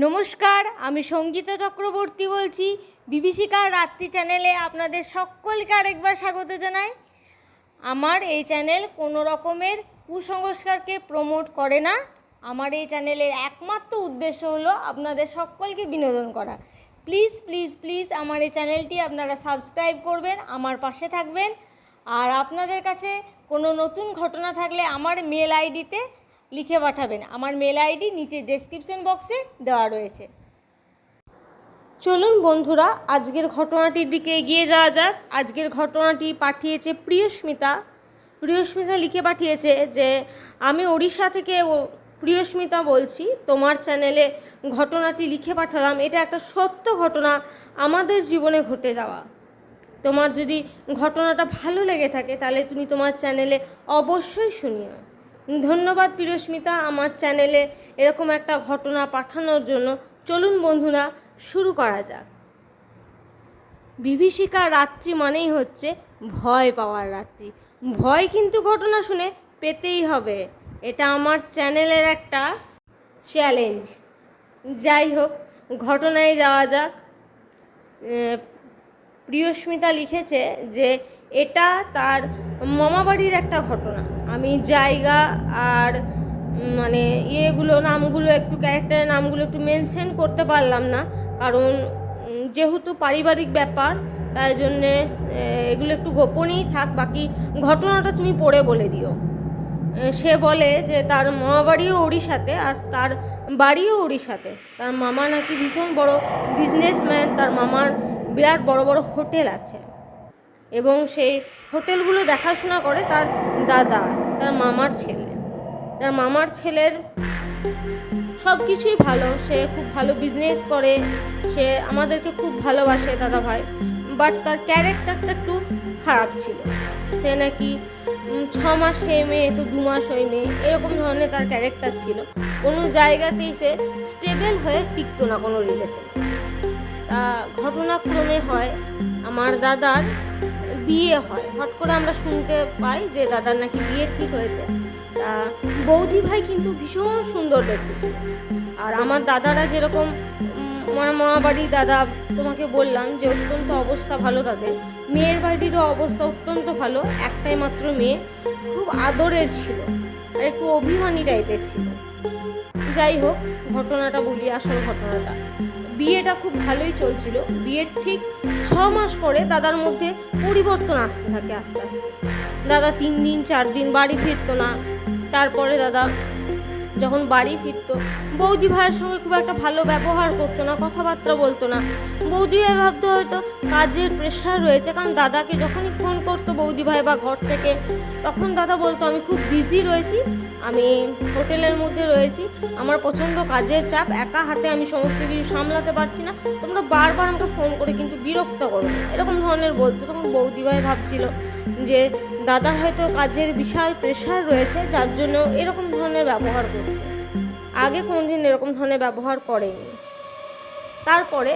নমস্কার, আমি সঙ্গীতা চক্রবর্তী বলছি। বিভীষিকার রাত্রি চ্যানেলে আপনাদের সকলকে আরেকবার স্বাগত জানাই। আমার এই চ্যানেল কোনো রকমের কুসংস্কারকে প্রমোট করে না। আমার এই চ্যানেলের একমাত্র উদ্দেশ্য হলো আপনাদের সকলকে বিনোদন করা। প্লিজ প্লিজ প্লিজ আমার এই চ্যানেলটি আপনারা সাবস্ক্রাইব করবেন, আমার পাশে থাকবেন। আর আপনাদের কাছে কোনো নতুন ঘটনা থাকলে আমার মেল আইডিতে লিখে পাঠাবেন। আমার মেল আইডি নিচে ডেসক্রিপশন বক্সে দেওয়া রয়েছে। চলুন বন্ধুরা, আজকের ঘটনাটির দিকে এগিয়ে যাওয়া যাক। আজকের ঘটনাটি পাঠিয়েছে প্রিয়স্মিতা। প্রিয়স্মিতা লিখে পাঠিয়েছে যে আমি ওড়িশা থেকে প্রিয়স্মিতা বলছি, তোমার চ্যানেলে ঘটনাটি লিখে পাঠালাম। এটা একটা সত্য ঘটনা, আমাদের জীবনে ঘটে যাওয়া। তোমার যদি ঘটনাটা ভালো লেগে থাকে তাহলে তুমি তোমার চ্যানেলে অবশ্যই শুনিও। ধন্যবাদ প্রিয়স্মিতা আমার চ্যানেলে এরকম একটা ঘটনা পাঠানোর জন্য। চলুন বন্ধুরা, শুরু করা যাক। বিভীষিকা রাত্রি মানেই হচ্ছে ভয় পাওয়ার রাত্রি। ভয় কিন্তু ঘটনা শুনে পেতেই হবে, এটা আমার চ্যানেলের একটা চ্যালেঞ্জ। যাই হোক, ঘটনায় যাওয়া যাক। প্রিয়স্মিতা লিখেছে যে এটা তার মামাবাড়ির একটা ঘটনা। আমি জায়গা আর মানে নামগুলো একটু ক্যারেক্টারের নামগুলো একটু মেনশন করতে পারলাম না, কারণ যেহেতু পারিবারিক ব্যাপার তাই জন্যে এগুলো একটু গোপনই থাক। বাকি ঘটনাটা তুমি পড়ে বলে দিও। সে বলে যে তার মামাবাড়িও উড়িষ্যাতে আর তার বাড়িও উড়িষ্যাতে। তার মামা নাকি ভীষণ বড় বিজনেসম্যান, তার মামার বিরাট বড় বড় হোটেল আছে এবং সেই হোটেলগুলো দেখাশোনা করে তার দাদা, তার মামার ছেলে। তার মামার ছেলের সব কিছুই ভালো, সে খুব ভালো বিজনেস করে, সে আমাদেরকে খুব ভালোবাসে দাদা ভাই। বাট তার ক্যারেক্টারটা একটু খারাপ ছিল। সে নাকি 6 মাস এই মেয়ে তো 2 মাস ওই মেয়ে, এরকম ধরনের তার ক্যারেক্টার ছিল। কোনো জায়গাতেই সে স্টেবল হয়ে টিকতো না কোনো রিলেশন। তা ঘটনাক্রমে হয় আমার দাদার বিয়ে হয়। হট করে আমরা শুনতে পাই যে দাদার নাকি বিয়ে ঠিক হয়েছে। তা বৌদি ভাই কিন্তু ভীষণ সুন্দর দেখতে ছিল। আর আমার দাদারা যেরকম মামাবাড়ির দাদা তোমাকে বললাম যে অত্যন্ত অবস্থা ভালো, তাদের মেয়ের বাড়িরও অবস্থা অত্যন্ত ভালো। একটাই মাত্র মেয়ে, খুব আদরের ছিল আর একটু অভিমানী টাইপের ছিল। যাই হোক, ঘটনাটা বলি, আসল ঘটনাটা। বিয়েটা খুব ভালোই চলছিল। বিয়ের ঠিক 6 মাস পরে দাদার মধ্যে পরিবর্তন আসতে থাকে আস্তে আস্তে। দাদা 3 দিন 4 দিন বাড়ি ফিরতো না। তারপরে দাদা যখন বাড়ি ফিরতো, বৌদি ভাইয়ের সঙ্গে খুব একটা ভালো ব্যবহার করতো না, কথাবার্তা বলতো না। বৌদি ভাই ভাবতো হয়তো কাজের প্রেশার রয়েছে, কারণ দাদাকে যখনই ফোন করতো বৌদি ভাই বা ঘর থেকে, তখন দাদা বলতো আমি খুব বিজি রয়েছি, আমি হোটেলের মধ্যে রয়েছি, আমার প্রচণ্ড কাজের চাপ, একা হাতে আমি সমস্ত কিছু সামলাতে পারছি না, তোমরা বারবার আমাকে ফোন করে কিন্তু বিরক্ত করো, এরকম ধরনের বলতো। তখন বৌদি ভাই ভাবছিল যে দাদা হয়তো কাজের বিশাল প্রেশার রয়েছে, যার জন্য এরকম ধরনের ব্যবহার করছে। আগে কোনোদিন এরকম ধরনের ব্যবহার করেনি। তারপরে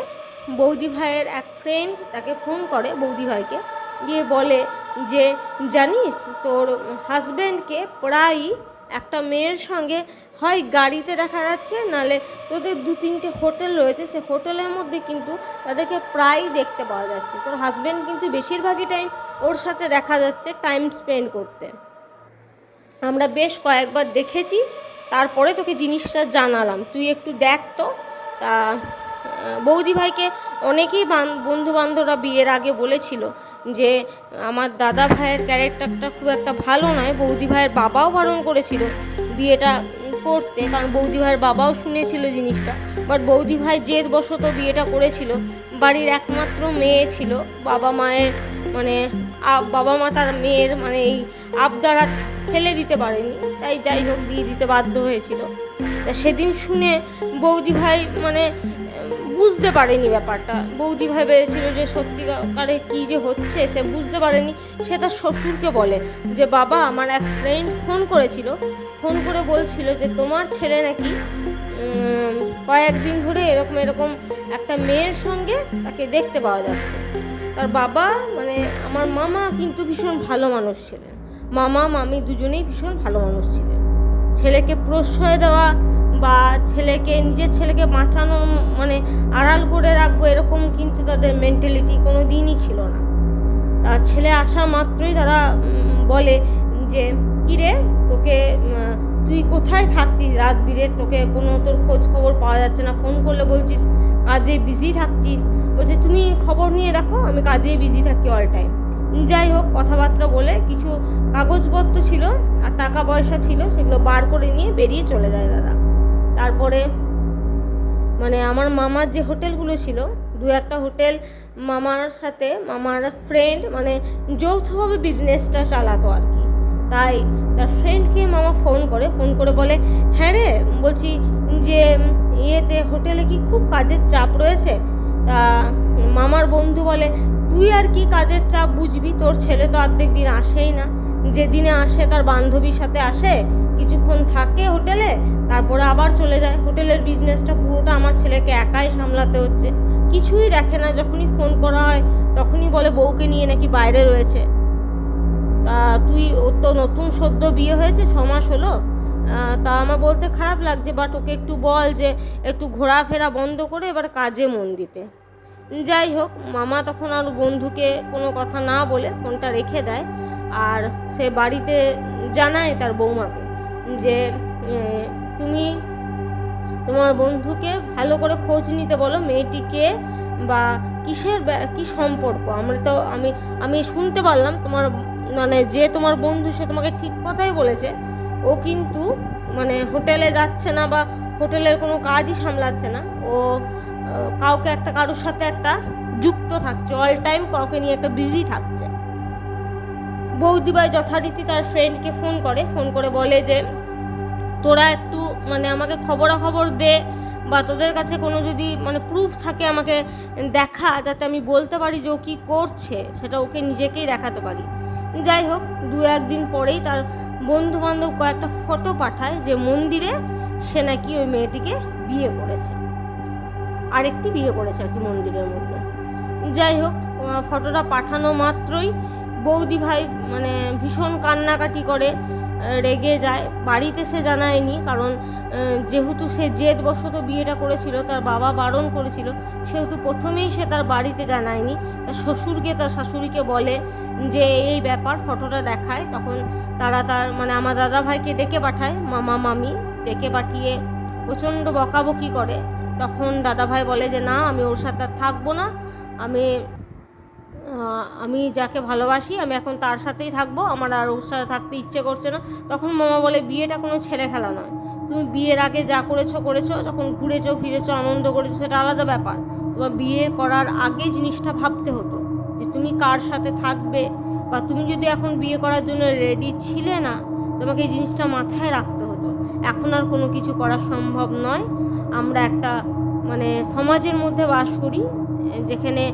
বৌদি ভাইয়ের এক ফ্রেন্ড তাকে ফোন করে, বৌদি ভাইকে দিয়ে বলে যে জানিস তোর হাজব্যান্ডকে প্রায়ই একটা মেয়ের সঙ্গে হয় গাড়িতে দেখা যাচ্ছে, নালে তোদের 2-3টে হোটেল রয়েছে, সে হোটেলের মধ্যে কিন্তু তাদেরকে প্রায়ই দেখতে পাওয়া যাচ্ছে। তোর হাজব্যান্ড কিন্তু বেশিরভাগই টাইম ওর সাথে দেখা যাচ্ছে টাইম স্পেন্ড করতে। আমরা বেশ কয়েকবার দেখেছি, তারপরে তোকে জিনিসটা জানালাম, তুই একটু দেখ তো। তা বৌদি ভাইকে অনেকেই বন্ধুবান্ধবরা বিয়ের আগে বলেছিল যে আমার দাদা ভাইয়ের ক্যারেক্টারটা খুব একটা ভালো নয়। বৌদি ভাইয়ের বাবাও বারণ করেছিল বিয়েটা করতে, কারণ বৌদি ভাইয়ের বাবাও শুনেছিল জিনিসটা। বাট বৌদি ভাই জেদবশত বিয়েটা করেছিল। বাড়ির একমাত্র মেয়ে ছিল, বাবা মা তার মেয়ের এই আবদার ফেলে দিতে পারেনি, তাই যাই হোক বিয়ে দিতে বাধ্য হয়েছিল। তা সেদিন শুনে বৌদি ভাই বুঝতে পারেনি ব্যাপারটা। বৌদি ভাই ভেবেছিল যে সত্যিকারে কী যে হচ্ছে সে বুঝতে পারেনি। সে তার শ্বশুরকে বলে যে বাবা, আমার এক ফ্রেন্ড ফোন করেছিল, ফোন করে বলছিল যে তোমার ছেলে নাকি কয়েকদিন ধরে এরকম একটা মেয়ের সঙ্গে তাকে দেখতে পাওয়া যাচ্ছে। তার বাবা আমার মামা কিন্তু ভীষণ ভালো মানুষ ছিলেন, মামা মামি দুজনেই ভীষণ ভালো মানুষ ছিলেন। ছেলেকে প্রশ্রয় দেওয়া বা নিজের ছেলেকে বাঁচানো মানে আড়াল করে রাখবো এরকম কিন্তু তাদের মেন্টালিটি কোনো দিনই ছিল না। তার ছেলে আসা মাত্রই তারা বলে যে কিরে তোকে তুই কোথায় থাকছিস রাত বিরেত, তোকে কোনো তোর খোঁজ খবর পাওয়া যাচ্ছে না, ফোন করলে বলছিস কাজে বিজি থাকছিস। বলছে তুমি খবর নিয়ে দেখো আমি কাজেই বিজি থাকি অল টাইম। যাই হোক, কথাবার্তা বলে কিছু কাগজপত্র ছিল আর টাকা পয়সা ছিল, সেগুলো বার করে নিয়ে বেরিয়ে চলে যায় দাদা। তারপরে মানে আমার মামার যে হোটেলগুলো ছিল, দু একটা হোটেল মামার সাথে মামার ফ্রেন্ড মানে যৌথভাবে বিজনেসটা চালাতো আর কি। তাই তার ফ্রেন্ডকে মামা ফোন করে বলে হ্যাঁ রে, বলছি যে ইয়েতে হোটেলে কি খুব কাজের চাপ রয়েছে? তা মামার বন্ধু বলে তুই আর কি কাজের চাপ বুঝবি, তোর ছেলে তো অর্ধেক দিন আসেই না, যেদিনে আসে তার বান্ধবীর সাথে আসে, কিছুক্ষণ থাকে হোটেলে, তারপরে আবার চলে যায়। হোটেলের বিজনেসটা পুরোটা আমার ছেলেকে একাই সামলাতে হচ্ছে, কিছুই দেখে না। যখনই ফোন করা হয় তখনই বলে বউকে নিয়ে নাকি বাইরে রয়েছে। তা তুই, ওর তো নতুন সদ্য বিয়ে হয়েছে, 6 মাস হলো। তা আমার বলতে খারাপ লাগছে, বাট ওকে একটু বল যে একটু ঘোরাফেরা বন্ধ করে এবার কাজে মন দিতে। যাই হোক, মামা তখন আর বন্ধুকে কোনো কথা না বলে ফোনটা রেখে দেয়, আর সে বাড়িতে জানায় তার বৌমাকে যে তুমি তোমার বন্ধুকে ভালো করে খোঁজ নিতে বলো, মেয়েটিকে বা কি সম্পর্ক। আমি শুনতে পারলাম তোমার মানে যে তোমার বন্ধু সে তোমাকে ঠিক কথাই বলেছে, ও কিন্তু মানে হোটেলে যাচ্ছে না বা হোটেলের কোনো কাজই সামলাচ্ছে না, ও কারোর সাথে একটা যুক্ত থাকছে, অল টাইম কাউকে নিয়ে একটা বিজি থাকছে। বৌদিভাই যথারীতি তার ফ্রেন্ডকে ফোন করে বলে যে তোরা একটু মানে আমাকে খবরাখবর দে, বা তোদের কাছে কোনো যদি মানে প্রুফ থাকে আমাকে দেখা, যাতে আমি বলতে পারি যে ও কী করছে, সেটা ওকে নিজেকেই দেখাতে পারি। যাই হোক, 2-1 দিন পরেই তার বন্ধু বান্ধব কয়েকটা ফটো পাঠায় যে মন্দিরে সে নাকি ওই মেয়েটিকে বিয়ে করেছে, আরেকটি বিয়ে করেছে আর কি মন্দিরের মধ্যে। যাই হোক, ফটোটা পাঠানো মাত্রই বৌদি ভাই মানে ভীষণ কান্নাকাটি করে, রেগে যায়। বাড়িতে সে জানায়নি, কারণ যেহেতু সে জেদবশত বিয়েটা করেছিল, তার বাবা বারণ করেছিল, সেহেতু প্রথমেই সে তার বাড়িতে জানায়নি। তার শ্বশুরকে তার শাশুড়িকে বলে যে এই ব্যাপার, ফটোটা দেখায়। তখন তারা মানে আমার দাদা ভাইকে ডেকে পাঠায়, মামা মামি ডেকে পাঠিয়ে প্রচণ্ড বকাবকি করে। তখন দাদাভাই বলে যে না, আমি ওর সাথে আর থাকবো না, আমি যাকে ভালোবাসি আমি এখন তার সাথেই থাকবো, আমার আর ওর সাথে থাকতে ইচ্ছে করছে না। তখন মামা বলে বিয়েটা কোনো ছেলে খেলা নয়, তুমি বিয়ের আগে যা করেছো, যখন ঘুরেছো ফিরেছো আনন্দ করেছো সেটা আলাদা ব্যাপার। তোমার বিয়ে করার আগে জিনিসটা ভাবতে হতো যে তুমি কার সাথে থাকবে, বা তুমি যদি এখন বিয়ে করার জন্য রেডি ছিলে না, তোমাকে এই জিনিসটা মাথায় রাখতে হতো। এখন আর কোনো কিছু করা সম্ভব নয়। আমরা একটা মানে সমাজের মধ্যে বাস করি যেখানে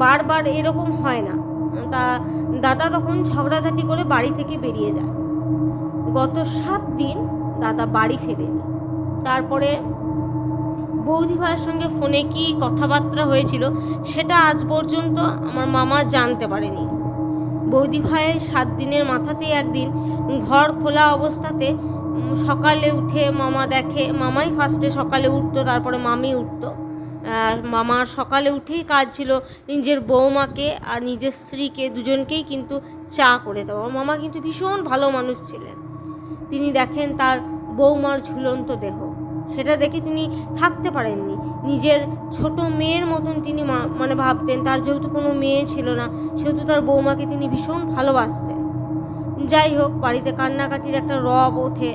বারবার এরকম হয় না। তা দাদা তখন ঝগড়াঝাটি করে বাড়ি থেকে বেরিয়ে যায়। গত 7 দিন দাদা বাড়ি ফেরেনি। তারপরে বৌদি ভাইয়ের সঙ্গে ফোনে কি কথাবার্তা হয়েছিল সেটা আজ পর্যন্ত আমার মামা জানতে পারেনি। বৌদি ভাই 7 দিনের মাথাতেই একদিন ঘর খোলা অবস্থাতে সকালে উঠে মামা দেখে, মামাই ফার্স্টে সকালে উঠতো, তারপরে মামি উঠতো। মামার সকালে উঠেই কাজ ছিল নিজের বৌমাকে আর নিজের স্ত্রীকে দুজনকেই কিন্তু চা করে দেওয়া। মামা কিন্তু ভীষণ ভালো মানুষ ছিলেন। তিনি দেখেন তার বৌমার ঝুলন্ত দেহ, সেটা দেখে তিনি থাকতে পারেননি। নিজের ছোট মেয়ের মতন তিনি মানে ভাবতেন। তার যেহেতু কোনো মেয়ে ছিল না, সেহেতু তার বৌমাকে তিনি ভীষণ ভালোবাসতেন। যাই হোক, বাড়িতে কান্নাকাটির একটা রব ওঠে।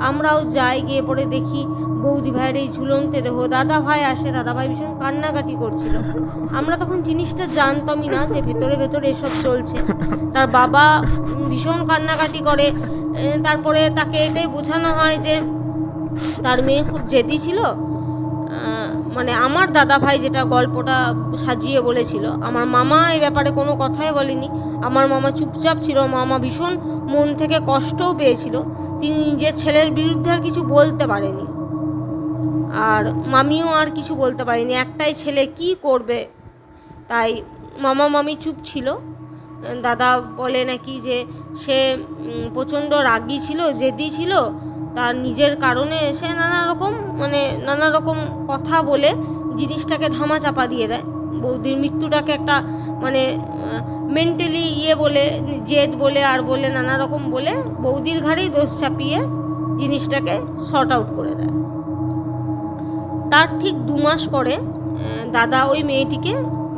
আমরাও যাই, গিয়ে পরে দেখি বৌদি ভাইয়ের এই ঝুলন্তে দেহ। দাদা ভাই আসে, দাদা ভাই ভীষণ কান্নাকাটি করছিল। আমরা তখন জিনিসটা জানতামই না যে ভেতরে ভেতরে এসব চলছে। তার বাবা ভীষণ কান্নাকাটি করে। তারপরে তাকে এটাই বোঝানো হয় যে তার মেয়ে খুব জেদি ছিল। মানে আমার দাদা ভাই যেটা গল্পটা সাজিয়ে বলেছিল, আমার মামা এই ব্যাপারে কোনো কথাই বলেনি। আমার মামা চুপচাপ ছিল। মামা ভীষণ মন থেকে কষ্টও পেয়েছিল। তিনি নিজের ছেলের বিরুদ্ধে আর কিছু বলতে পারেনি, আর মামিও আর কিছু বলতে পারেনি। একটাই ছেলে, কি করবে? তাই মামা মামি চুপ ছিল। দাদা বলে নাকি যে সে প্রচণ্ড রাগী ছিল, জেদি ছিল, তার নিজের কারণে এসে নানা রকম কথা বলে জিনিসটাকে ধামাচাপা দিয়ে দেয়। বৌদির মৃত্যুটাকে একটা মেন্টালি বলে, জেদ বলে আর বলে নানা রকম বলে বৌদির ঘাড়েই দোষ চাপিয়ে জিনিসটাকে শর্ট আউট করে দেয়। তার ঠিক 2 মাস পরে দাদা ওই মেয়েটিকে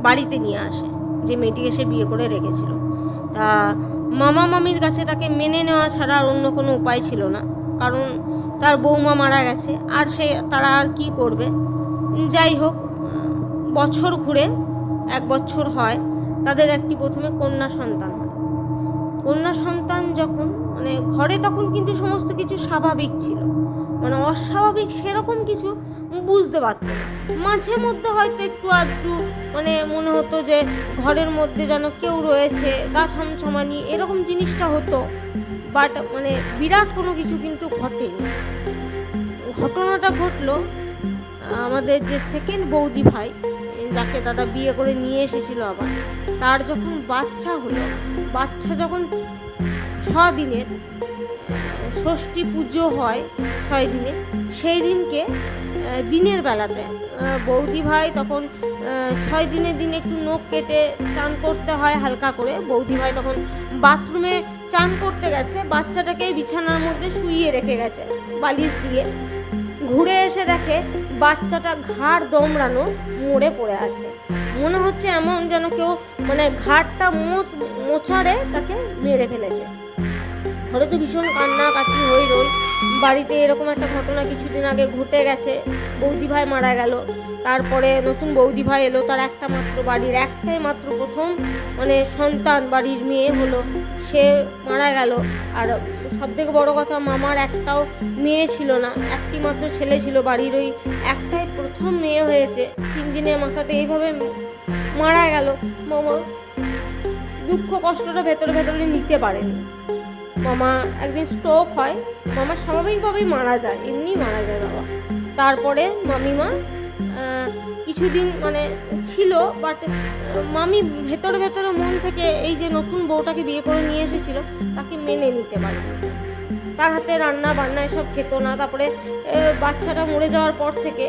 বাড়িতে নিয়ে আসে, যে মেয়েটিকে সে বিয়ে করে রেখেছিল। তা মামা মামির কাছে তাকে মেনে নেওয়া ছাড়া আর অন্য কোনো উপায় ছিল না, কারণ তার বৌমা মারা গেছে, আর তারা আর কী করবে। যাই হোক, বছর ঘুরে 1 বছর হয়, তাদের একটি প্রথমে কন্যা সন্তান হয়। কন্যা সন্তান যখন ঘরে, তখন কিন্তু সমস্ত কিছু স্বাভাবিক ছিল, অস্বাভাবিক সেরকম কিছু বুঝতে পারত না। মাঝে মধ্যে হয়তো একটু আধটু মনে হতো যে ঘরের মধ্যে যেন কেউ রয়েছে, গা ছমছমানি এরকম জিনিসটা হতো, বাট বিরাট কোনো কিছু কিন্তু ঘটেনি। ঘটনাটা ঘটলো আমাদের যে সেকেন্ড বৌদি ভাই, যাকে দাদা বিয়ে করে নিয়ে এসেছিল আবার, তার যখন বাচ্চা হলো, বাচ্চা যখন 6 দিনের, ষষ্ঠী পুজো হয় 6 দিনে, সেই দিনকে দিনের বেলাতে বৌদি ভাই তখন 6 দিনের দিন একটু নখ কেটে চান করতে হয় হালকা করে। বৌদি ভাই তখন বাথরুমে চান করতে গেছে, বাচ্চাটাকে বিছানার মধ্যে শুইয়ে রেখে গেছে বালিশ দিয়ে। ঘুরে এসে দেখে বাচ্চাটা ঘাড় দমড়ানো মরে পড়ে আছে। মনে হচ্ছে এমন যেন কেউ ঘাড়টা মোছাড়ে তাকে মেরে ফেলেছে। ঘরে তো ভীষণ কান্নাকাটি হয়ে রই। বাড়িতে এরকম একটা ঘটনা কিছুদিন আগে ঘটে গেছে, বৌদি ভাই মারা গেল। তারপরে নতুন বৌদি ভাই এলো, তার একটা মাত্র বাড়ির একটাই মাত্র প্রথম সন্তান, বাড়ির মেয়ে হলো, সে মারা গেল। আর সবথেকে বড় কথা, মামার একটাও মেয়ে ছিল না, একটি মাত্র ছেলে ছিল বাড়ির, ওই একটাই প্রথম মেয়ে হয়েছে। 3 দিনের মাথাতে এইভাবে মারা গেল। মামা দুঃখ কষ্টটা ভেতরে ভেতরে নিতে পারেনি। মামা একদিন স্ট্রোক হয়, মামা স্বাভাবিকভাবেই মারা যায়, এমনি মারা যায় বাবা। তারপরে মামিমা কিছুদিন ছিল, বাট মামি ভেতরে ভেতরে মন থেকে এই যে নতুন বউটাকে বিয়ে করে নিয়ে এসেছিল তাকে মেনে নিতে পারেনি। তার হাতে রান্না বান্না এসব খেত না। তারপরে বাচ্চাটা মরে যাওয়ার পর থেকে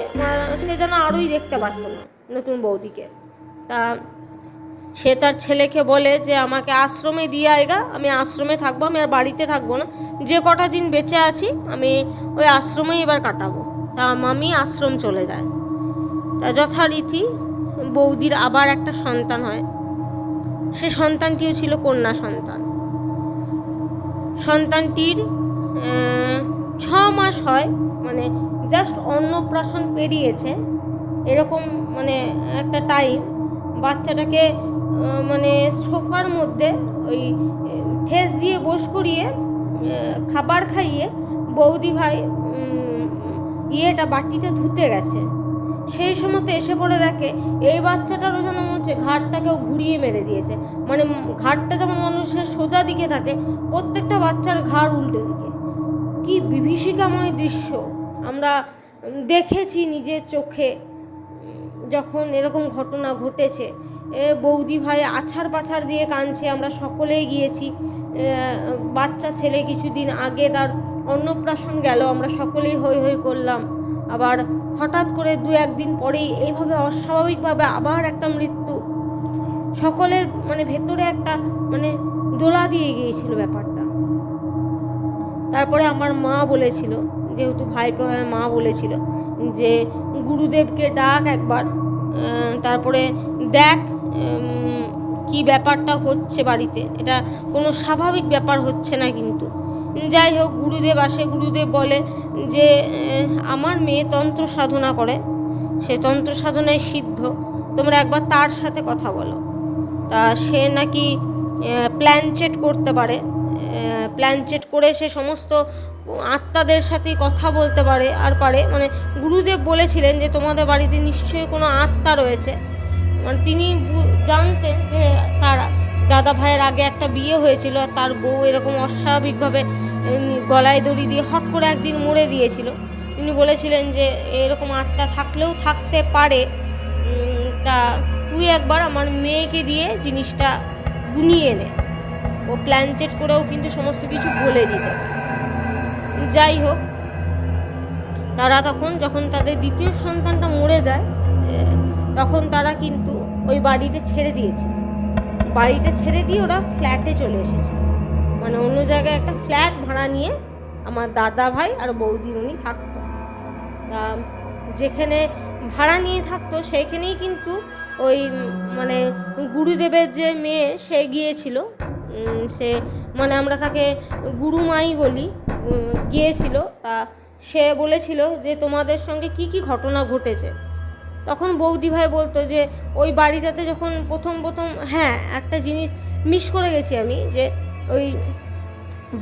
সে যেন আরোই দেখতে পারতো না নতুন বউটিকে। তা সে তার ছেলেকে বলে যে আমাকে আশ্রমে দিয়ে আয়গা, আমি আশ্রমে থাকবো, আমি আর বাড়িতে থাকবো না, যে কটা দিন বেঁচে আছি আমি ওই আশ্রমেই এবার কাটাবো। তা মামি আশ্রম চলে যায়। তা যথারীতি বৌদির আবার একটা সন্তান হয়। সে সন্তানটিও ছিল কন্যা সন্তান। সন্তানটির 6 মাস হয়, জাস্ট অন্নপ্রাশন পেরিয়েছে এরকম একটা টাইম। বাচ্চাটাকে সোফার মধ্যে ওই ঠেস দিয়ে বস করিয়ে খাবার খাইয়ে বৌদি ভাই বাটিটা ধুতে গেছে। সেই সময়তে এসে পড়ে দেখে এই বাচ্চাটারও যেন মনে হচ্ছে ঘাড়টাকেও ঘুরিয়ে মেরে দিয়েছে। ঘাড়টা যেমন মানুষের সোজা দিকে থাকে, প্রত্যেকটা বাচ্চার ঘাড় উল্টো দিকে। কি বিভীষিকাময় দৃশ্য আমরা দেখেছি নিজের চোখে যখন এরকম ঘটনা ঘটেছে। বৌদি ভাই আছাড় পাছাড় দিয়ে কাঁদছে, আমরা সকলেই গিয়েছি। বাচ্চা ছেলে কিছুদিন আগে তার অন্নপ্রাশন গেল, আমরা সকলেই হই হই করলাম। আবার হঠাৎ করে 2-1 দিন পরেই এইভাবে অস্বাভাবিকভাবে আবার একটা মৃত্যু। সকলের ভেতরে একটা দোলা দিয়ে গিয়েছিল ব্যাপারটা। তারপরে আমার মা বলেছিল, যেহেতু ভাইপো হয়, মা বলেছিল যে গুরুদেবকে ডাক একবার, তারপরে দেখ কি ব্যাপারটা হচ্ছে বাড়িতে, এটা কোনো স্বাভাবিক ব্যাপার হচ্ছে না কিন্তু। যাই হোক, গুরুদেব আসে। গুরুদেব বলে যে আমার মেয়ে তন্ত্র সাধনা করে, সে তন্ত্র সাধনায় সিদ্ধ, তোমরা একবার তার সাথে কথা বলো। তা সে নাকি প্ল্যানচেট করতে পারে, প্ল্যানচেট করে সে সমস্ত আত্মাদের সাথে কথা বলতে পারে। আর পারে গুরুদেব বলেছিলেন যে তোমাদের বাড়িতে নিশ্চয়ই কোনো আত্মা রয়েছে। তিনি জানতেন যে তার দাদা ভাইয়ের আগে একটা বিয়ে হয়েছিল, আর তার বউ এরকম অস্বাভাবিকভাবে গলায় দড়ি দিয়ে হট করে একদিন মরে দিয়েছিল। তিনি বলেছিলেন যে এরকম আত্মা থাকলেও থাকতে পারে, তা তুই একবার আমার মেয়েকে দিয়ে জিনিসটা গুনিয়ে নে। ও প্ল্যানচেট করেও কিন্তু সমস্ত কিছু বলে দিত। যাই হোক, তারা তখন যখন তাদের দ্বিতীয় সন্তানটা মরে যায়, তখন তারা কিন্তু ওই বাড়িটা ছেড়ে দিয়েছে। বাড়িটা ছেড়ে দিয়ে ওরা ফ্ল্যাটে চলে এসেছে, মানে অন্য জায়গায় একটা ফ্ল্যাট ভাড়া নিয়ে আমার দাদা ভাই আর বৌদি উনি থাকতো। তা যেখানে ভাড়া নিয়ে থাকতো সেইখানেই কিন্তু ওই মানে গুরুদেবের যে মেয়ে সে গিয়েছিল, সে মানে আমরা তাকে গুরুমাই বলি, গিয়েছিল। তা সে বলেছিল যে তোমাদের সঙ্গে কি কি ঘটনা ঘটেছে। তখন বৌদি ভাই বলতো যে ওই বাড়িটাতে যখন প্রথম হ্যাঁ একটা জিনিস মিস করে গেছি আমি, যে ওই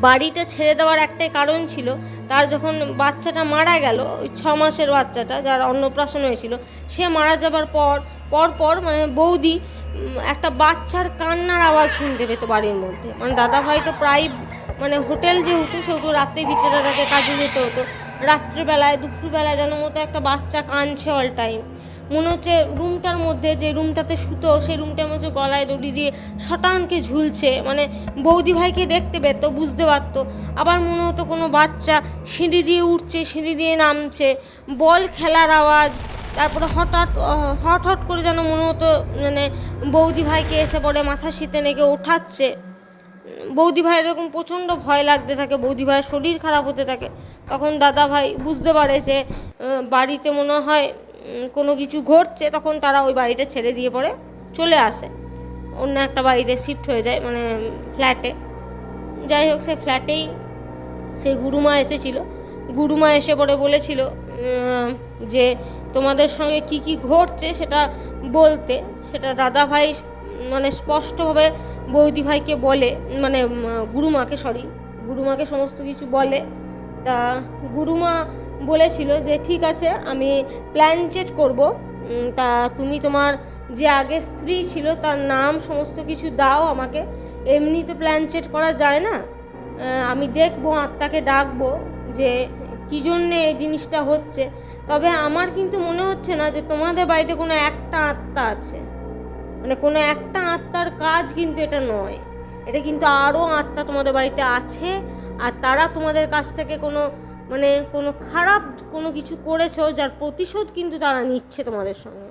বাড়িটা ছেড়ে দেওয়ার একটাই কারণ ছিল, তার যখন বাচ্চাটা মারা গেল, ওই 6 মাসের বাচ্চাটা যার অন্নপ্রাশন হয়েছিল, সে মারা যাবার পর মানে বৌদি একটা বাচ্চার কান্নার আওয়াজ শুনতে পেতো বাড়ির মধ্যে। মানে দাদা ভাই তো প্রায় মানে হোটেল যেহেতু সেহেতু রাত্রে ভিতরে তাকে কাজে যেতে হতো, রাত্রিবেলায় দুপুরবেলায় যেন মতো একটা বাচ্চা কাঁদছে অল টাইম। মনে হচ্ছে রুমটার মধ্যে যে রুমটাতে শুতো সেই রুমটার মধ্যে গলায় দড়ি দিয়ে শটানকে ঝুলছে। মানে বৌদি ভাইকে দেখতে পেতো, বুঝতে পারতো। আবার মনে হতো কোনো বাচ্চা সিঁড়ি দিয়ে উঠছে, সিঁড়ি দিয়ে নামছে, বল খেলার আওয়াজ। তারপরে হঠাৎ করে যেন মনে হতো মানে বৌদি ভাইকে এসে পড়ে মাথা শীতে নেগে ওঠাচ্ছে। বৌদি ভাই এরকম প্রচণ্ড ভয় লাগতে থাকে, বৌদি ভাইয়ের শরীর খারাপ হতে থাকে। তখন দাদা ভাই বুঝতে পারে যে বাড়িতে মনে হয় কোনো কিছু ঘটছে, তখন তারা ওই বাড়িটা ছেড়ে দিয়ে পরে চলে আসে, অন্য একটা বাড়িতে শিফট হয়ে যায়, মানে ফ্ল্যাটে। যাই হোক, সেই ফ্ল্যাটেই সেই গুরুমা এসেছিল। গুরুমা এসে পরে বলেছিল যে তোমাদের সঙ্গে কি কি ঘটছে সেটা বলতে। সেটা দাদা ভাই মানে স্পষ্টভাবে বৌদি ভাইকে বলে, মানে গুরুমাকে সমস্ত কিছু বলে। তা গুরুমা বলেছিল যে ঠিক আছে, আমি প্ল্যান চেট করবো, তা তুমি তোমার যে আগের স্ত্রী ছিল তার নাম সমস্ত কিছু দাও আমাকে। এমনি তো প্ল্যান চেট করা যায় না, আমি দেখবো, আত্মাকে ডাকবো যে কী জন্যে এই জিনিসটা হচ্ছে। তবে আমার কিন্তু মনে হচ্ছে না যে তোমাদের বাড়িতে কোনো একটা আত্মা আছে, মানে কোনো একটা আত্মার কাজ কিন্তু এটা নয়। এটা কিন্তু আরও আত্মা তোমাদের বাড়িতে আছে, আর তারা তোমাদের কাছ থেকে কোনো খারাপ কোনো কিছু করেছো, যার প্রতিশোধ কিন্তু তারা নিচ্ছে তোমাদের সঙ্গে।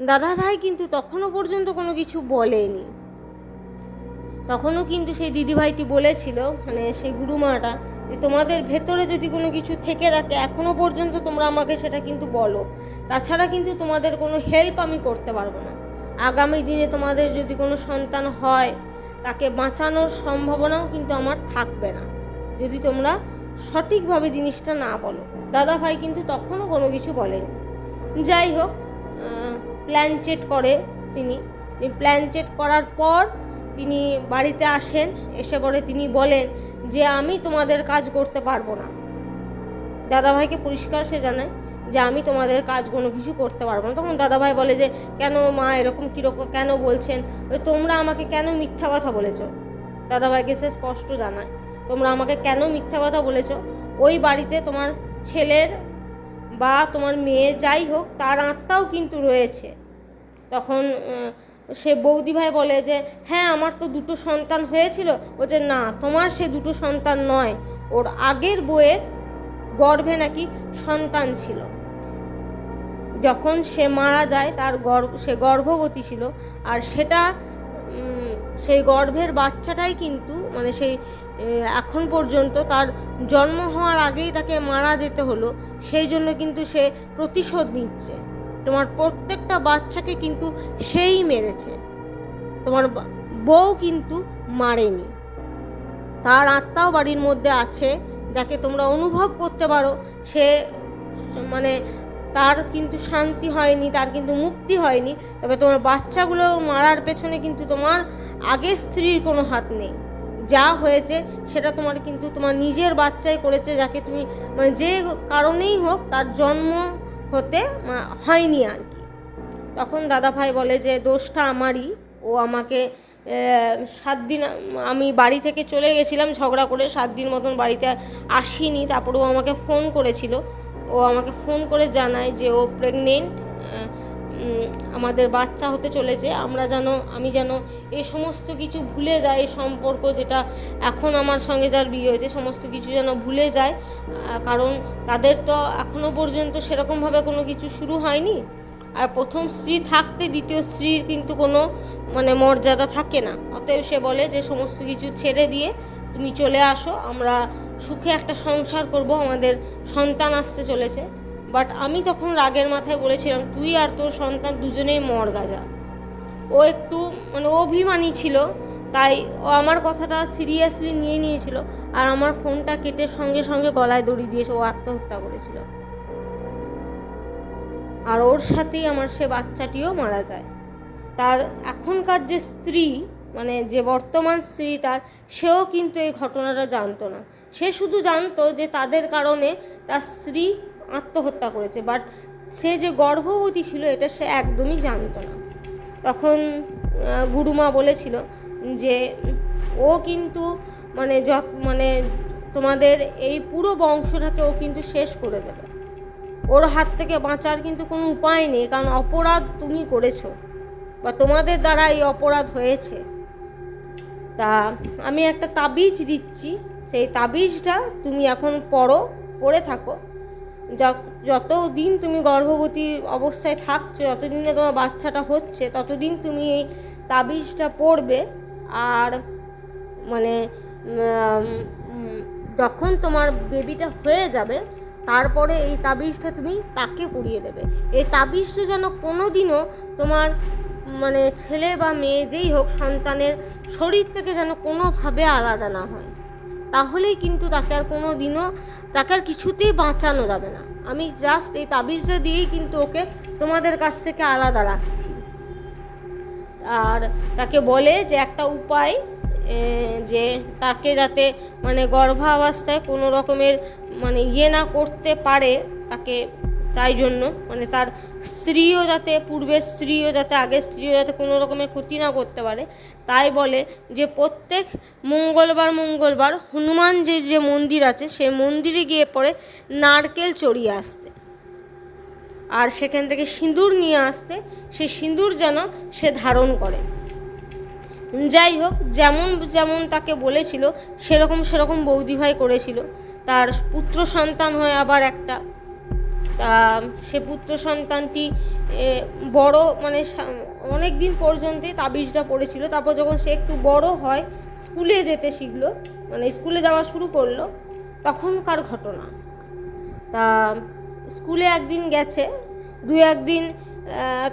দাদা ভাই কিন্তু তখনও পর্যন্ত কোনো কিছু বলেনি। তখনও কিন্তু সেই দিদিভাইটি বলেছিল, মানে সেই গুরুমাটা, যে তোমাদের ভেতরে যদি কোনো কিছু থেকে থাকে এখনও পর্যন্ত তোমরা আমাকে সেটা কিন্তু বলো, তাছাড়া কিন্তু তোমাদের কোনো হেল্প আমি করতে পারবো না। আগামী দিনে তোমাদের যদি কোনো সন্তান হয়, তাকে বাঁচানোর সম্ভাবনাও কিন্তু আমার থাকবে না যদি তোমরা সঠিকভাবে জিনিসটা না বলো। দাদা ভাই কিন্তু তখনও কোনো কিছু বলেনি। যাই হোক, প্ল্যান চেট করে তিনি। প্ল্যান চেট করার পর তিনি বাড়িতে আসেন, এসে পরে তিনি বলেন যে আমি তোমাদের কাজ করতে পারবো না। দাদাভাইকে পরিষ্কার সে জানায় যে আমি তোমাদের কাজ কোনো কিছু করতে পারবো না। তখন দাদাভাই বলে যে কেন মা, এরকম কীরকম কেন বলছেন, ওই তোমরা আমাকে কেন মিথ্যা কথা বলেছো। দাদাভাইকে সে স্পষ্ট জানায় তোমরা আমাকে কেন মিথ্যা কথা বলেছো, ওই বাড়িতে তোমার ছেলের বা তোমার মেয়ে যাই হোক তার আত্মাও কিন্তু রয়েছে। তখন সে বৌদি ভাই বলে যে হ্যাঁ আমার তো 2টো সন্তান হয়েছিল। বলছে না, তোমার সে 2টো সন্তান নয়, ওর আগের বউয়ের গর্ভে নাকি সন্তান ছিল। যখন সে মারা যায় সে গর্ভবতী ছিল, আর সেই গর্ভের বাচ্চাটাই কিন্তু মানে সেই এখন পর্যন্ত তার জন্ম হওয়ার আগেই তাকে মারা যেতে হলো। সেই জন্য কিন্তু সে প্রতিশোধ নিচ্ছে। তোমার প্রত্যেকটা বাচ্চাকে কিন্তু সেই মেরেছে, তোমার বউ কিন্তু মারেনি। তার আত্মাও বাড়ির মধ্যে আছে, যাকে তোমরা অনুভব করতে পারো। সে মানে তার কিন্তু শান্তি হয়নি, তার কিন্তু মুক্তি হয়নি। তবে তোমার বাচ্চাগুলো মারার পেছনে কিন্তু তোমার আগের স্ত্রীর কোনো হাত নেই। যা হয়েছে সেটা তোমার নিজের বাচ্চাই করেছে, যাকে তুমি মানে যে কারণেই হোক তার জন্ম হতে হয়নি আর কি। তখন দাদা ভাই বলে যে দোষটা আমারই, ও আমাকে 7 দিন আমি বাড়ি থেকে চলে গেছিলাম ঝগড়া করে, 7 দিন মতন বাড়িতে আসিনি। তারপরে ও আমাকে ফোন করেছিল, ও আমাকে ফোন করে জানায় যে ও প্রেগনেন্ট, আমাদের বাচ্চা হতে চলেছে, আমি যেন এই সমস্ত কিছু ভুলে যাই, এই সম্পর্ক যেটা এখন আমার সঙ্গে যার বিয়ে হয়েছে সমস্ত কিছু যেন ভুলে যায়, কারণ তাদের তো এখনও পর্যন্ত সেরকমভাবে কোনো কিছু শুরু হয়নি। আর প্রথম স্ত্রী থাকতে দ্বিতীয় স্ত্রীর কিন্তু কোনো মর্যাদা থাকে না। অতএব সে বলে যে সমস্ত কিছু ছেড়ে দিয়ে তুমি চলে আসো, আমরা সুখে একটা সংসার করব, আমাদের সন্তান আসতে চলেছে। বাট আমি তখন রাগের মাথায় বলেছিলাম তুই আর তোর সন্তান দুজনেই মর গাজা। ও একটু অভিমানী ছিল, তাই ও আমার কথাটা সিরিয়াসলি নিয়েছিল আর আমার ফোনটা কেটে সঙ্গে সঙ্গে গলায় দড়ি দিয়েছে, ও আত্মহত্যা করেছিল। আর ওর সাথেই আমার সে বাচ্চাটিও মারা যায়। তার এখনকার যে স্ত্রী যে বর্তমান স্ত্রী সেও কিন্তু এই ঘটনাটা জানতো না। সে শুধু জানতো যে তাদের কারণে তার স্ত্রী আত্মহত্যা করেছে, বাট সে যে গর্ভবতী ছিল এটা সে একদমই জানতো না। তখন গুরুমা বলেছিল যে ও কিন্তু তোমাদের এই পুরো বংশটাকে ও কিন্তু শেষ করে দেবে, ওর হাত থেকে বাঁচার কিন্তু কোনো উপায় নেই, কারণ অপরাধ তুমি করেছো বা তোমাদের দ্বারা এই অপরাধ হয়েছে। তা আমি একটা তাবিজ দিচ্ছি, সেই তাবিজটা তুমি এখন পরে থাকো, যতদিন তুমি গর্ভবতী অবস্থায় থাকছো, যতদিন না তোমার বাচ্চাটা হচ্ছে ততদিন তুমি এই তাবিজটা পড়বে। আর যখন তোমার বেবিটা হয়ে যাবে তারপরে এই তাবিজটা তুমি তাকে পরিয়ে দেবে। এই তাবিজটা যেন কোনো দিনও তোমার ছেলে বা মেয়ে যেই হোক সন্তানের শরীর থেকে যেন কোনোভাবে আলাদা না হয়, তাহলেই কিন্তু তাকে আর কিছুতেই বাঁচানো যাবে না। আমি জাস্ট এই তাবিজটা দিয়েই কিন্তু ওকে তোমাদের কাছ থেকে আলাদা রাখছি। আর তাকে বলে যে একটা উপায়, যে তাকে যাতে গর্ভাবস্থায় কোনো রকমের না করতে পারে তাকে, তাই জন্য তার স্ত্রীও যাতে আগের স্ত্রীও যাতে কোনো রকমের ক্ষতি না করতে পারে, তাই বলে যে প্রত্যেক মঙ্গলবার হনুমান যে মন্দির আছে সেই মন্দিরে গিয়ে পরে নারকেল চড়িয়ে আসতে, আর সেখান থেকে সিঁদুর নিয়ে আসতে, সেই সিঁদুর যেন সে ধারণ করে। যাই হোক, যেমন তাকে বলেছিল সেরকম বৌদিভাই করেছিল। তার পুত্র সন্তান হয় আবার একটা। তা সে পুত্র সন্তানটি বড় অনেক দিন পর্যন্তই তাবিজটা পড়েছিল। তারপর যখন সে একটু বড় হয়, স্কুলে যেতে শিখলো, স্কুলে যাওয়া শুরু করলো, তখনকার ঘটনা। তা স্কুলে একদিন গেছে, একদিন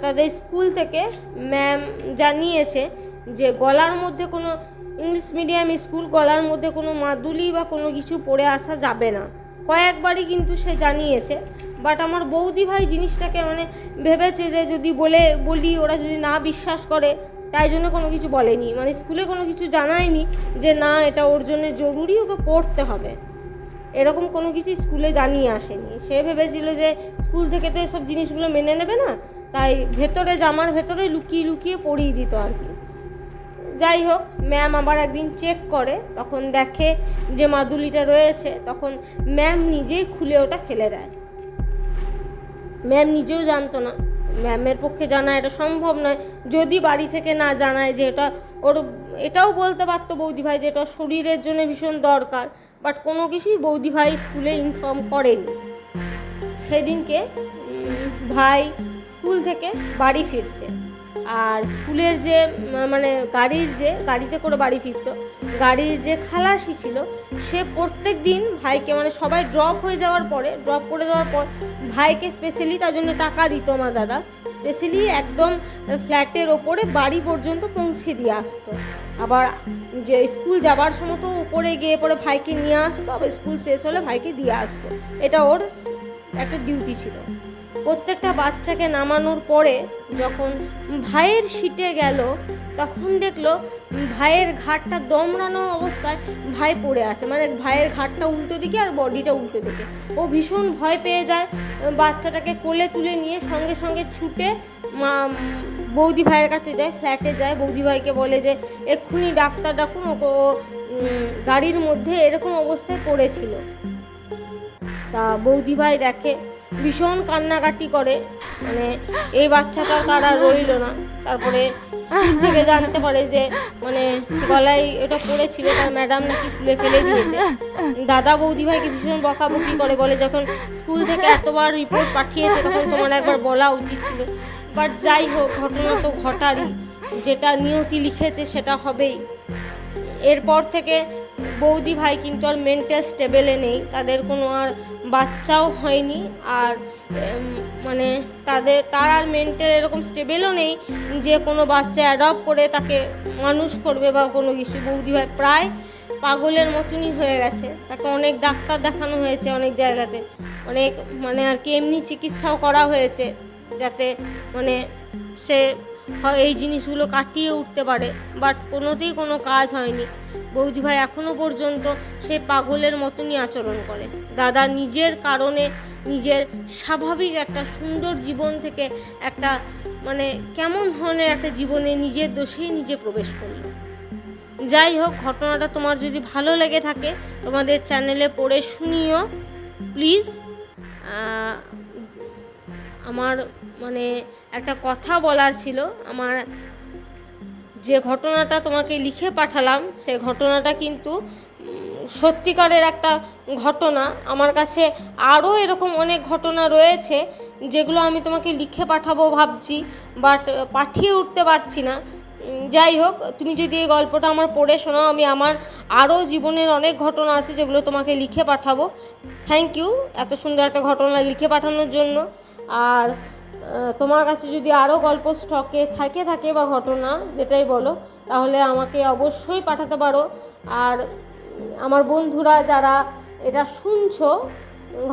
তাদের স্কুল থেকে ম্যাম জানিয়েছে যে গলার মধ্যে কোনো, ইংলিশ মিডিয়াম স্কুল, গলার মধ্যে কোনো মাদুলি বা কোনো কিছু পরে আসা যাবে না। কয়েকবারই কিন্তু সে জানিয়েছে, বাট আমার বৌদি ভাই জিনিসটাকে ভেবেছে যে যদি বলি ওরা যদি না বিশ্বাস করে, তাই জন্য কোনো কিছু বলেনি। স্কুলে কোনো কিছু জানায়নি যে না এটা ওর জন্য জরুরি, ওকে পড়তে হবে, এরকম কোনো কিছু স্কুলে জানিয়ে আসেনি। সে ভেবেছিল যে স্কুল থেকে তো এসব জিনিসগুলো মেনে নেবে না, তাই জামার ভেতরে লুকিয়ে পড়িয়ে দিত আর কি। যাই হোক, ম্যাম আবার একদিন চেক করে, তখন দেখে যে মাদুলিটা রয়েছে, তখন ম্যাম নিজেই খুলে ওটা ফেলে দেয়। ম্যাম নিজেও জানতো না, ম্যামের পক্ষে জানা এটা সম্ভব নয়, যদি বাড়ি থেকে না জানায় যে এটা ওর, এটাও বলতে পারতো বৌদিভাই যে এটা শরীরের জন্য ভীষণ দরকার, বাট কোনো কিছুই বৌদিভাই স্কুলে ইনফর্ম করেনি। সেদিনকে ভাই স্কুল থেকে বাড়ি ফিরছে, আর স্কুলের যে গাড়িতে করে বাড়ি ফিরতো, গাড়ির যে খালাসি ছিল সে প্রত্যেক দিন ভাইকে সবাই ড্রপ করে যাওয়ার পর ভাইকে স্পেশালি তার জন্য টাকা দিত আমার দাদা, স্পেশালি একদম ফ্ল্যাটের ওপরে বাড়ি পর্যন্ত পৌঁছে দিয়ে আসতো। আবার যে স্কুল যাবার সময় তো ওপরে গিয়ে পরে ভাইকে নিয়ে আসতো, আবার স্কুল শেষ হলে ভাইকে দিয়ে আসতো, এটা ওর একটা ডিউটি ছিল। প্রত্যেকটা বাচ্চাকে নামানোর পরে যখন ভাইয়ের সিটে গেল, তখন দেখলো ভাইয়ের ঘাটটা দমড়ানো অবস্থায় ভাই পড়ে আছে, ভাইয়ের ঘাটটা উল্টো দিকে আর বডিটা উল্টো দিকে। ও ভীষণ ভয় পেয়ে যায়, বাচ্চাটাকে কোলে তুলে নিয়ে সঙ্গে সঙ্গে ছুটে বৌদি ভাইয়ের কাছে যায়, ফ্ল্যাটে যায়, বৌদি ভাইকে বলে যে এক্ষুনি ডাক্তার ডাকুন, ও গাড়ির মধ্যে এরকম অবস্থায় পড়েছিল। তা বৌদিভাই দেখে, ভীষণ কান্নাকাটি করে, মানে এই বাচ্চাটার তার আর রইল না। তারপরে স্কুল থেকে জানতে পারে যে মানে গলায় এটা পড়েছিল, তার ম্যাডাম নাকি খুলে ফেলে দিয়েছে। দাদা বৌদিভাইকে ভীষণ বকাবকি করে, বলে যখন স্কুল থেকে এতবার রিপোর্ট পাঠিয়েছে তখন তোমার একবার বলা উচিত ছিল। বাট যাই হোক, ঘটনা তো ঘটারই, যেটা নিয়তি লিখেছে সেটা হবেই। এরপর থেকে বৌদি ভাই কিন্তু আর মেন্টাল স্টেবেলে নেই, তাদের কোনো আর বাচ্চাও হয়নি, আর মানে তার আর মেন্টাল এরকম স্টেবেলও নেই যে কোনো বাচ্চা অ্যাডপ্ট করে তাকে মানুষ করবে বা কোনো কিছু। বৌদি ভাই প্রায় পাগলের মতনই হয়ে গেছে, তাকে অনেক ডাক্তার দেখানো হয়েছে, অনেক জায়গাতে অনেক মানে আর কি এমনি চিকিৎসাও করা হয়েছে, যাতে মানে সে এই জিনিসগুলো কাটিয়ে উঠতে পারে, বাট কোনোতেই কোনো কাজ হয়নি। বৌদি ভাই এখনও পর্যন্ত সে পাগলের মতনই আচরণ করে। দাদা নিজের কারণে নিজের স্বাভাবিক একটা সুন্দর জীবন থেকে একটা মানে কেমন ধরনের একটা জীবনে নিজের দোষেই নিজে প্রবেশ করলো। যাই হোক, ঘটনাটা তোমার যদি ভালো লেগে থাকে তোমাদের চ্যানেলে পড়ে শুনিও প্লিজ। আমার মানে একটা কথা বলার ছিল, আমার যে ঘটনাটা তোমাকে লিখে পাঠালাম সে ঘটনাটা কিন্তু সত্যিকারের একটা ঘটনা। আমার কাছে আরও এরকম অনেক ঘটনা রয়েছে যেগুলো আমি তোমাকে লিখে পাঠাবো ভাবছি, বাট পাঠিয়ে উঠতে পারছি না। যাই হোক, তুমি যদি এই গল্পটা আমার পড়ে শোনাও, আমি আমার আরও জীবনের অনেক ঘটনা আছে যেগুলো তোমাকে লিখে পাঠাবো। থ্যাংক ইউ এত সুন্দর একটা ঘটনা লিখে পাঠানোর জন্য। আর তোমার কাছে যদি আরও গল্প স্টকে থাকে বা ঘটনা যেটাই বলো, তাহলে আমাকে অবশ্যই পাঠাতে পারো। আর আমার বন্ধুরা যারা এটা শুনছো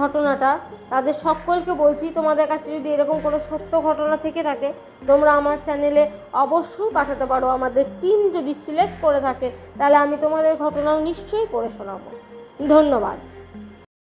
ঘটনাটা, তাদের সকলকে বলছি, তোমাদের কাছে যদি এরকম কোনো সত্য ঘটনা থেকে থাকে তোমরা আমার চ্যানেলে অবশ্যই পাঠাতে পারো। আমাদের টিম যদি সিলেক্ট করে থাকে তাহলে আমি তোমাদের ঘটনাও নিশ্চয়ই পড়ে শোনাবো। ধন্যবাদ।